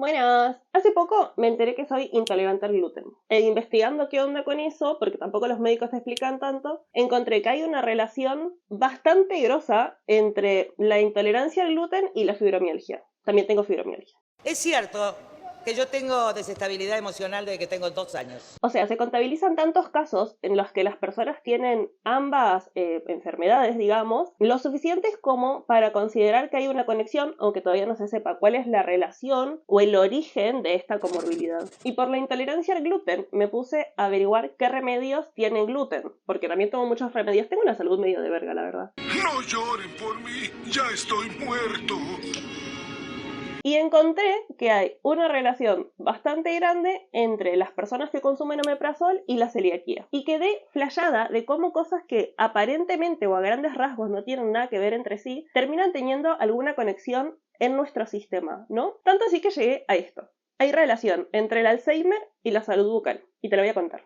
Buenas. Hace poco me enteré que soy intolerante al gluten. Investigando qué onda con eso, porque tampoco los médicos te explican tanto, encontré que hay una relación bastante grosa entre la intolerancia al gluten y la fibromialgia. También tengo fibromialgia. Es cierto que yo tengo desestabilidad emocional desde que tengo 2 años. O sea, se contabilizan tantos casos en los que las personas tienen ambas enfermedades, digamos, lo suficientes como para considerar que hay una conexión, aunque todavía no se sepa cuál es la relación o el origen de esta comorbilidad. Y por la intolerancia al gluten me puse a averiguar qué remedios tienen gluten, porque también tomo muchos remedios. Tengo una salud medio de verga, la verdad. No lloren por mí, ya estoy muerto. Y encontré que hay una relación bastante grande entre las personas que consumen omeprazol y la celiaquía. Y quedé flayada de cómo cosas que aparentemente o a grandes rasgos no tienen nada que ver entre sí, terminan teniendo alguna conexión en nuestro sistema, ¿no? Tanto así que llegué a esto. Hay relación entre el Alzheimer y la salud bucal. Y te lo voy a contar.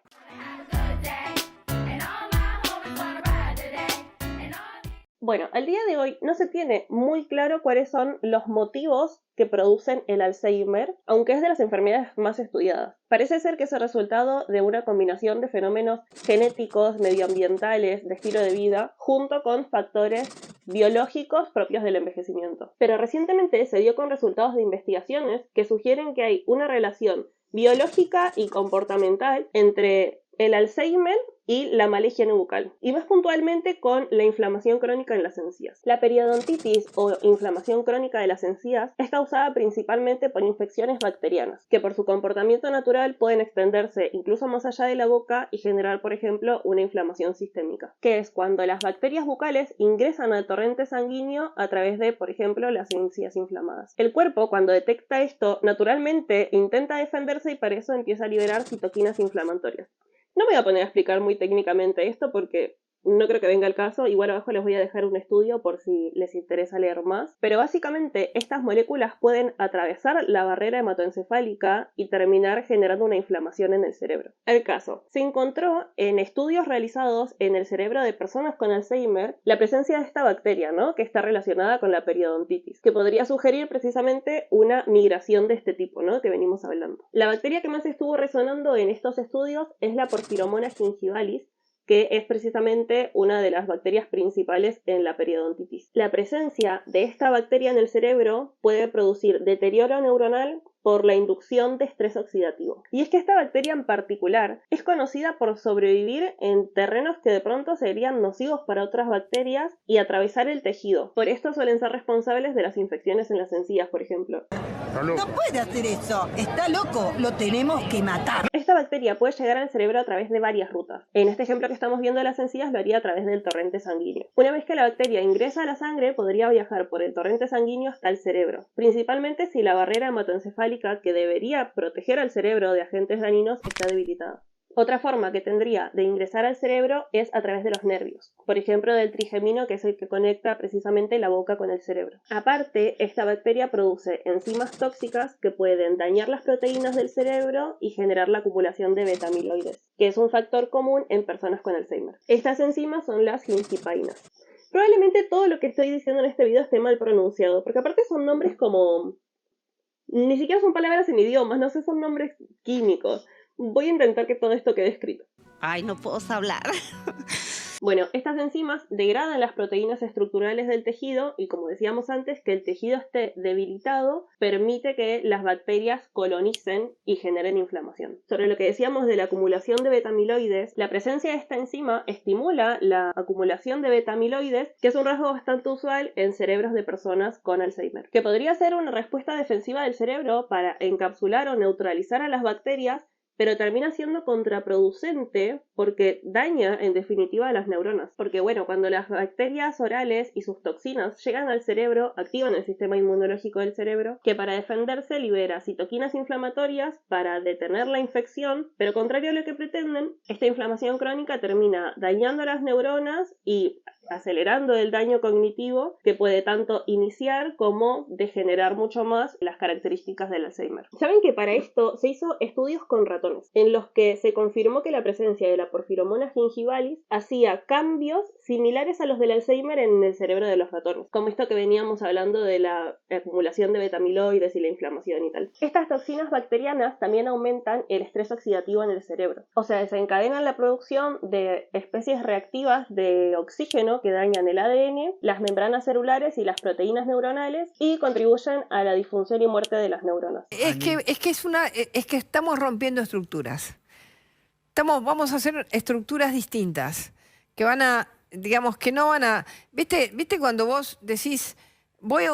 Bueno, al día de hoy no se tiene muy claro cuáles son los motivos que producen el Alzheimer, aunque es de las enfermedades más estudiadas. Parece ser que es el resultado de una combinación de fenómenos genéticos, medioambientales, de estilo de vida, junto con factores biológicos propios del envejecimiento. Pero recientemente se dio con resultados de investigaciones que sugieren que hay una relación biológica y comportamental entre el Alzheimer y la malegia bucal, y más puntualmente con la inflamación crónica en las encías. La periodontitis o inflamación crónica de las encías es causada principalmente por infecciones bacterianas, que por su comportamiento natural pueden extenderse incluso más allá de la boca y generar, por ejemplo, una inflamación sistémica, que es cuando las bacterias bucales ingresan al torrente sanguíneo a través de, por ejemplo, las encías inflamadas. El cuerpo, cuando detecta esto, naturalmente intenta defenderse y para eso empieza a liberar citoquinas inflamatorias. No me voy a poner a explicar muy técnicamente esto porque no creo que venga el caso. Igual abajo les voy a dejar un estudio por si les interesa leer más. Pero básicamente estas moléculas pueden atravesar la barrera hematoencefálica y terminar generando una inflamación en el cerebro. El caso, se encontró en estudios realizados en el cerebro de personas con Alzheimer la presencia de esta bacteria, ¿no? Que está relacionada con la periodontitis, que podría sugerir precisamente una migración de este tipo, ¿no? Que venimos hablando. La bacteria que más estuvo resonando en estos estudios es la Porphyromonas gingivalis, que es precisamente una de las bacterias principales en la periodontitis. La presencia de esta bacteria en el cerebro puede producir deterioro neuronal por la inducción de estrés oxidativo. Y es que esta bacteria en particular es conocida por sobrevivir en terrenos que de pronto serían nocivos para otras bacterias y atravesar el tejido. Por esto suelen ser responsables de las infecciones en las encías, por ejemplo. No puede hacer eso, está loco, lo tenemos que matar. Esta bacteria puede llegar al cerebro a través de varias rutas. En este ejemplo que estamos viendo de las encías lo haría a través del torrente sanguíneo. Una vez que la bacteria ingresa a la sangre, podría viajar por el torrente sanguíneo hasta el cerebro, principalmente si la barrera hematoencefálica que debería proteger al cerebro de agentes dañinos está debilitada. Otra forma que tendría de ingresar al cerebro es a través de los nervios, por ejemplo del trigemino, que es el que conecta precisamente la boca con el cerebro. Aparte, esta bacteria produce enzimas tóxicas que pueden dañar las proteínas del cerebro y generar la acumulación de beta-amiloides, que es un factor común en personas con Alzheimer. Estas enzimas son las gingipainas. Probablemente todo lo que estoy diciendo en este video esté mal pronunciado, porque aparte son nombres como... ni siquiera son palabras en idiomas, no sé, son nombres químicos. Voy a intentar que todo esto quede escrito. Ay, no puedo hablar. Bueno, estas enzimas degradan las proteínas estructurales del tejido y, como decíamos antes, que el tejido esté debilitado permite que las bacterias colonicen y generen inflamación. Sobre lo que decíamos de la acumulación de beta-amiloides, la presencia de esta enzima estimula la acumulación de beta-amiloides, que es un rasgo bastante usual en cerebros de personas con Alzheimer, que podría ser una respuesta defensiva del cerebro para encapsular o neutralizar a las bacterias, pero termina siendo contraproducente porque daña en definitiva a las neuronas. Porque bueno, cuando las bacterias orales y sus toxinas llegan al cerebro, activan el sistema inmunológico del cerebro, que para defenderse libera citoquinas inflamatorias para detener la infección, pero contrario a lo que pretenden, esta inflamación crónica termina dañando a las neuronas y acelerando el daño cognitivo que puede tanto iniciar como degenerar mucho más las características del Alzheimer. ¿Saben que para esto se hizo estudios con ratones? ratones, en los que se confirmó que la presencia de la porfiromona gingivalis hacía cambios similares a los del Alzheimer en el cerebro de los ratones, como esto que veníamos hablando de la acumulación de betamiloides y la inflamación y tal. Estas toxinas bacterianas también aumentan el estrés oxidativo en el cerebro, o sea, desencadenan la producción de especies reactivas de oxígeno que dañan el ADN, las membranas celulares y las proteínas neuronales y contribuyen a la disfunción y muerte de las neuronas. Es que estamos rompiendo estructuras. Vamos a hacer estructuras distintas, que van a, digamos, que no van a... ¿Viste cuando vos decís,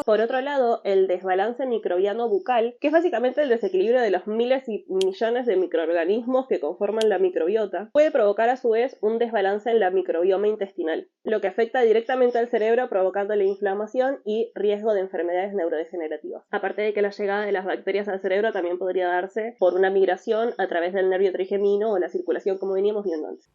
Por otro lado, el desbalance microbiano bucal, que es básicamente el desequilibrio de los miles y millones de microorganismos que conforman la microbiota, puede provocar a su vez un desbalance en la microbioma intestinal, lo que afecta directamente al cerebro provocándole inflamación y riesgo de enfermedades neurodegenerativas. Aparte de que la llegada de las bacterias al cerebro también podría darse por una migración a través del nervio trigemino o la circulación, como veníamos viendo antes.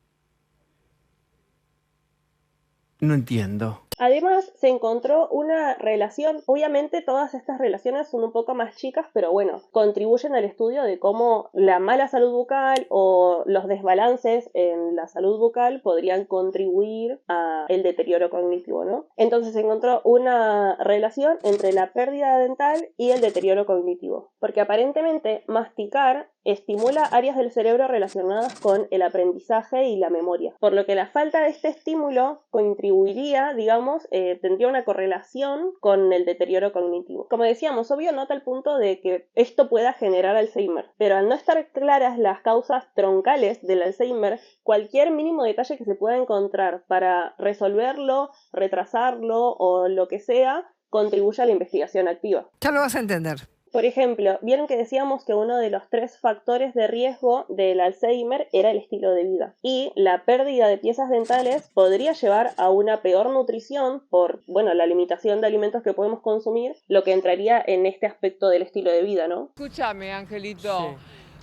No entiendo. Además, se encontró una relación, obviamente todas estas relaciones son un poco más chicas, pero bueno, contribuyen al estudio de cómo la mala salud bucal o los desbalances en la salud bucal podrían contribuir al deterioro cognitivo, ¿no? Entonces se encontró una relación entre la pérdida dental y el deterioro cognitivo, porque aparentemente masticar estimula áreas del cerebro relacionadas con el aprendizaje y la memoria, por lo que la falta de este estímulo contribuiría, digamos, tendría una correlación con el deterioro cognitivo. Como decíamos, obvio no a tal punto de que esto pueda generar Alzheimer, pero al no estar claras las causas troncales del Alzheimer, cualquier mínimo detalle que se pueda encontrar para resolverlo, retrasarlo o lo que sea, contribuye a la investigación activa. ya lo vas a entender. Por ejemplo, vieron que decíamos que uno de los 3 factores de riesgo del Alzheimer era el estilo de vida. Y la pérdida de piezas dentales podría llevar a una peor nutrición por, bueno, la limitación de alimentos que podemos consumir, lo que entraría en este aspecto del estilo de vida, ¿no? Escúchame, Angelito.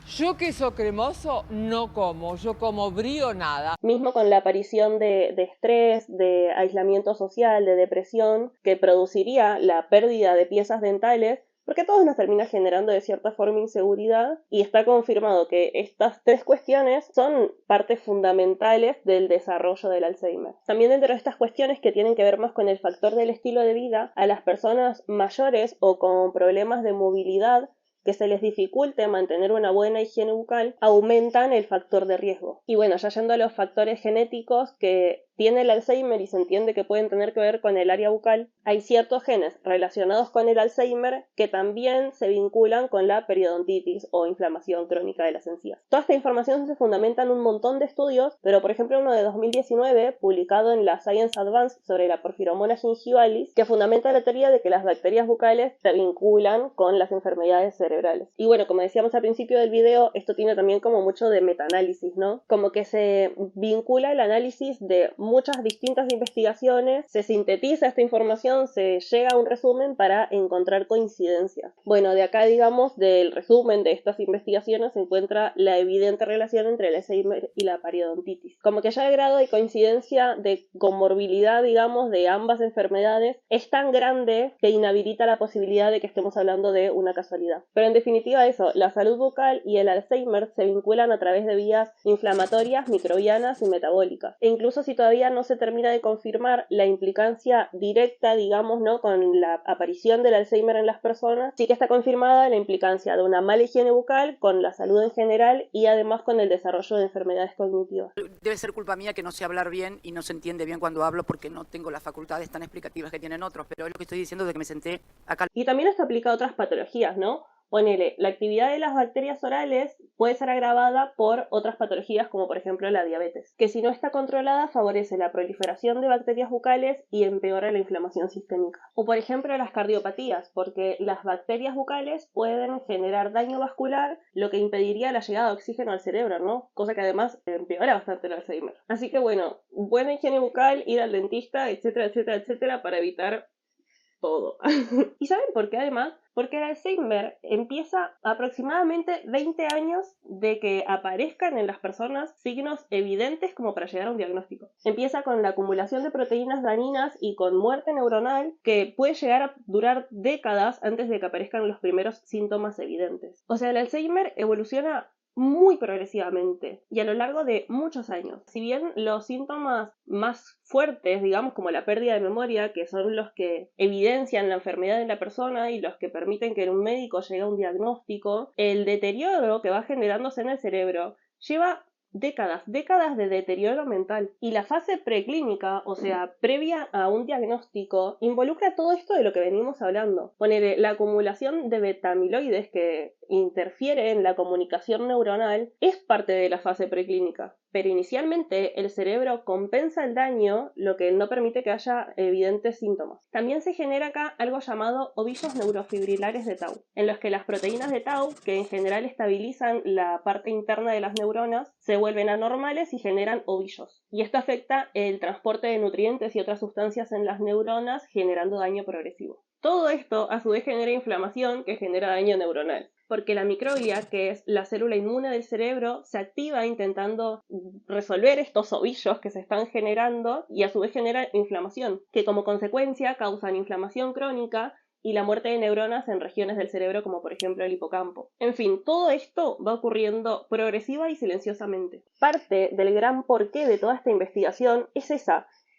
Yo queso cremoso no como, yo como brie o nada. Mismo con la aparición de estrés, de aislamiento social, de depresión, que produciría la pérdida de piezas dentales, porque a todos nos termina generando de cierta forma inseguridad, y está confirmado que estas 3 cuestiones son partes fundamentales del desarrollo del Alzheimer. También dentro de estas cuestiones que tienen que ver más con el factor del estilo de vida, a las personas mayores o con problemas de movilidad que se les dificulte mantener una buena higiene bucal, aumentan el factor de riesgo. Y bueno, ya yendo a los factores genéticos que tiene el Alzheimer y se entiende que pueden tener que ver con el área bucal, hay ciertos genes relacionados con el Alzheimer que también se vinculan con la periodontitis o inflamación crónica de las encías. Toda esta información se fundamenta en un montón de estudios, pero por ejemplo uno de 2019, publicado en la Science Advance sobre la porfiromona gingivalis, que fundamenta la teoría de que las bacterias bucales se vinculan con las enfermedades cerebrales. Y bueno, como decíamos al principio del video, esto tiene también como mucho de metaanálisis, ¿no? Como que se vincula el análisis de muchas distintas investigaciones, se sintetiza esta información, se llega a un resumen para encontrar coincidencias. Bueno, de acá, digamos, del resumen de estas investigaciones se encuentra la evidente relación entre el Alzheimer y la periodontitis. Como que ya el grado de coincidencia de comorbilidad, digamos, de ambas enfermedades es tan grande que inhabilita la posibilidad de que estemos hablando de una casualidad. Pero en definitiva eso, la salud bucal y el Alzheimer se vinculan a través de vías inflamatorias, microbianas y metabólicas. E incluso si todavía no se termina de confirmar la implicancia directa, digamos, ¿no?, con la aparición del Alzheimer en las personas, sí que está confirmada la implicancia de una mala higiene bucal con la salud en general y además con el desarrollo de enfermedades cognitivas. Debe ser culpa mía que no sé hablar bien y no se entiende bien cuando hablo porque no tengo las facultades tan explicativas que tienen otros, pero es lo que estoy diciendo de que me senté acá. Y también esto aplica a otras patologías, ¿no? Ponele, la actividad de las bacterias orales puede ser agravada por otras patologías como por ejemplo la diabetes, que si no está controlada favorece la proliferación de bacterias bucales y empeora la inflamación sistémica. O por ejemplo las cardiopatías, porque las bacterias bucales pueden generar daño vascular, lo que impediría la llegada de oxígeno al cerebro, ¿no? Cosa que además empeora bastante el Alzheimer. Así que bueno, buena higiene bucal, ir al dentista, etcétera, etcétera, etcétera, para evitar todo. ¿Y saben por qué además? Porque el Alzheimer empieza aproximadamente 20 años de que aparezcan en las personas signos evidentes como para llegar a un diagnóstico. Empieza con la acumulación de proteínas dañinas y con muerte neuronal que puede llegar a durar décadas antes de que aparezcan los primeros síntomas evidentes. O sea, el Alzheimer evoluciona muy progresivamente y a lo largo de muchos años. Si bien los síntomas más fuertes, digamos, como la pérdida de memoria, que son los que evidencian la enfermedad de la persona y los que permiten que un médico llegue a un diagnóstico, el deterioro que va generándose en el cerebro lleva décadas de deterioro mental. Y la fase preclínica, o sea, previa a un diagnóstico, involucra todo esto de lo que venimos hablando. Ponele la acumulación de beta-amiloides que interfiere en la comunicación neuronal, es parte de la fase preclínica. Pero inicialmente el cerebro compensa el daño, lo que no permite que haya evidentes síntomas. También se genera acá algo llamado ovillos neurofibrilares de tau, en los que las proteínas de tau, que en general estabilizan la parte interna de las neuronas, se vuelven anormales y generan ovillos. Y esto afecta el transporte de nutrientes y otras sustancias en las neuronas, generando daño progresivo. Todo esto a su vez genera inflamación que genera daño neuronal, porque la microglia, que es la célula inmune del cerebro, se activa intentando resolver estos ovillos que se están generando y a su vez genera inflamación, que como consecuencia causan inflamación crónica y la muerte de neuronas en regiones del cerebro como por ejemplo el hipocampo. En fin, todo esto va ocurriendo progresiva y silenciosamente. Parte del gran porqué de toda esta investigación es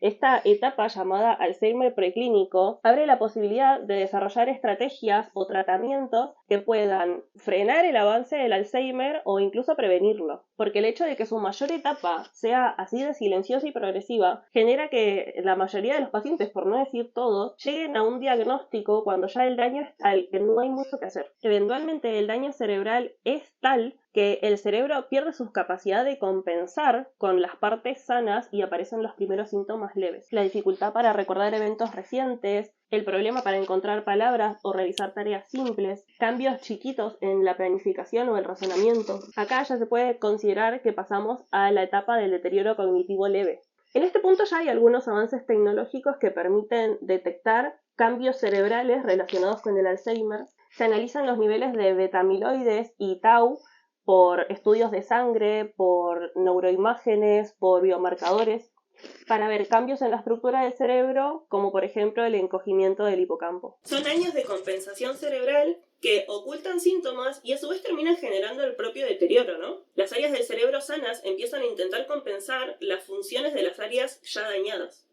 esta etapa llamada Alzheimer preclínico abre la posibilidad de desarrollar estrategias o tratamientos que puedan frenar el avance del Alzheimer o incluso prevenirlo, porque el hecho de que su mayor etapa sea así de silenciosa y progresiva genera que la mayoría de los pacientes, por no decir todos, lleguen a un diagnóstico cuando ya el daño es tal que no hay mucho que hacer. Eventualmente el daño cerebral es tal que el cerebro pierde su capacidad de compensar con las partes sanas y aparecen los primeros síntomas leves. La dificultad para recordar eventos recientes, el problema para encontrar palabras o realizar tareas simples, cambios chiquitos en la planificación o el razonamiento. Acá ya se puede considerar que pasamos a la etapa del deterioro cognitivo leve. En este punto ya hay algunos avances tecnológicos que permiten detectar cambios cerebrales relacionados con el Alzheimer. Se analizan los niveles de beta-amiloides y tau por estudios de sangre, por neuroimágenes, por biomarcadores, para ver cambios en la estructura del cerebro, como por ejemplo el encogimiento del hipocampo. Son años de compensación cerebral que ocultan síntomas y a su vez terminan generando el propio deterioro, ¿no? Las áreas del cerebro sanas empiezan a intentar compensar las funciones de las áreas ya dañadas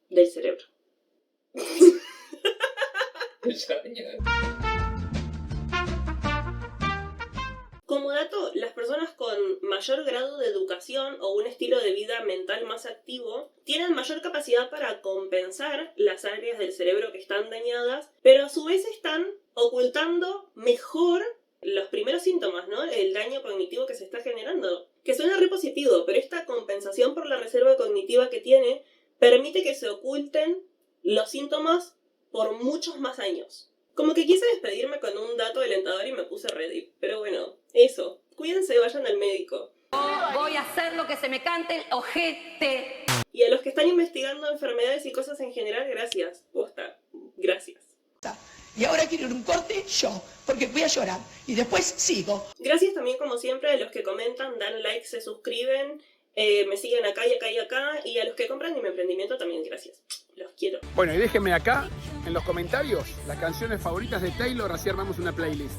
del cerebro. Como dato, las personas con mayor grado de educación o un estilo de vida mental más activo tienen mayor capacidad para compensar las áreas del cerebro que están dañadas, pero a su vez están ocultando mejor los primeros síntomas, ¿no? El daño cognitivo que se está generando. Que suena re positivo, pero esta compensación por la reserva cognitiva que tiene permite que se oculten los síntomas por muchos más años. Como que quise despedirme con un dato alentador y me puse ready. Pero bueno, eso. Cuídense, vayan al médico. Voy a hacer lo que se me cante el ojete. Y a los que están investigando enfermedades y cosas en general, gracias. Posta. Gracias. Y ahora quiero ir a un corte yo, porque voy a llorar. Y después sigo. Gracias también, como siempre, a los que comentan, dan like, se suscriben, me siguen acá y acá y acá. Y a los que compran mi emprendimiento también, gracias. Los quiero. Bueno, y déjenme acá, en los comentarios, las canciones favoritas de Taylor, así armamos una playlist.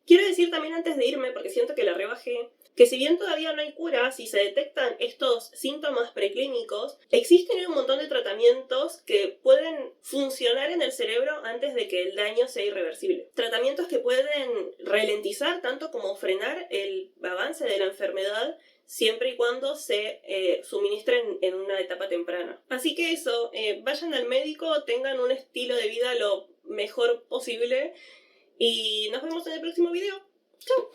Quiero decir también antes de irme, porque siento que la rebajé, que si bien todavía no hay cura, si se detectan estos síntomas preclínicos, existen un montón de tratamientos que pueden funcionar en el cerebro antes de que el daño sea irreversible. Tratamientos que pueden ralentizar tanto como frenar el avance de la enfermedad, siempre y cuando se suministren en una etapa temprana. Así que eso, vayan al médico, tengan un estilo de vida lo mejor posible y nos vemos en el próximo video. ¡Chao!